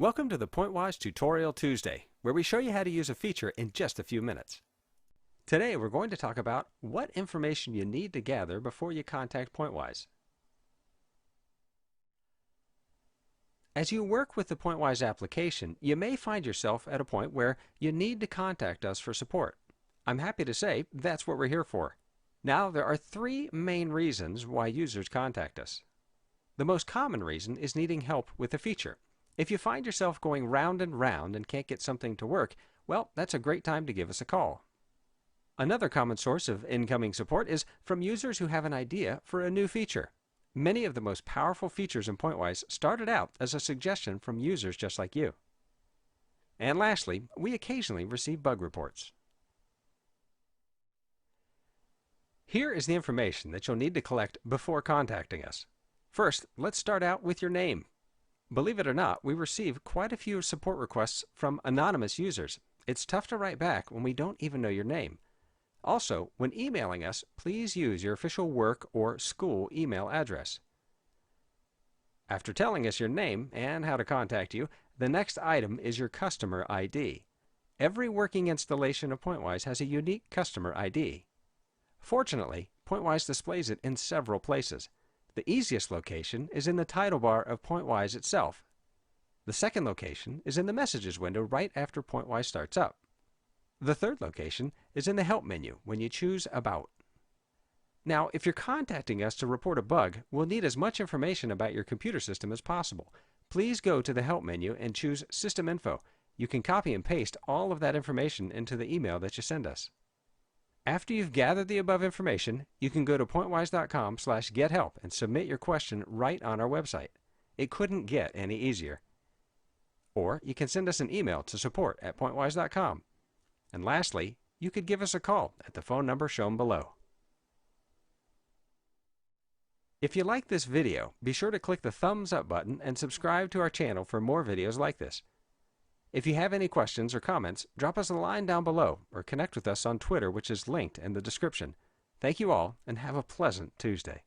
Welcome to the PointWise Tutorial Tuesday, where we show you how to use a feature in just a few minutes. Today we're going to talk about what information you need to gather before you contact PointWise. As you work with the PointWise application, you may find yourself at a point where you need to contact us for support. I'm happy to say that's what we're here for. Now, there are three main reasons why users contact us. The most common reason is needing help with a feature. If you find yourself going round and round and can't get something to work, well, that's a great time to give us a call. Another common source of incoming support is from users who have an idea for a new feature. Many of the most powerful features in PointWise started out as a suggestion from users just like you. And lastly, we occasionally receive bug reports. Here is the information that you'll need to collect before contacting us. First, let's start out with your name. Believe it or not, we receive quite a few support requests from anonymous users. It's tough to write back when we don't even know your name. Also, when emailing us, please use your official work or school email address. After telling us your name and how to contact you, the next item is your customer ID. Every working installation of PointWise has a unique customer ID. Fortunately, PointWise displays it in several places. The easiest location is in the title bar of PointWise itself. The second location is in the Messages window right after PointWise starts up. The third location is in the Help menu when you choose About. Now, if you're contacting us to report a bug, we'll need as much information about your computer system as possible. Please go to the Help menu and choose System Info. You can copy and paste all of that information into the email that you send us. After you've gathered the above information, you can go to pointwise.com/gethelp and submit your question right on our website. It couldn't get any easier. Or you can send us an email to support@pointwise.com. And lastly, you could give us a call at the phone number shown below. If you like this video, be sure to click the thumbs up button and subscribe to our channel for more videos like this. If you have any questions or comments, drop us a line down below or connect with us on Twitter, which is linked in the description. Thank you all, and have a pleasant Tuesday.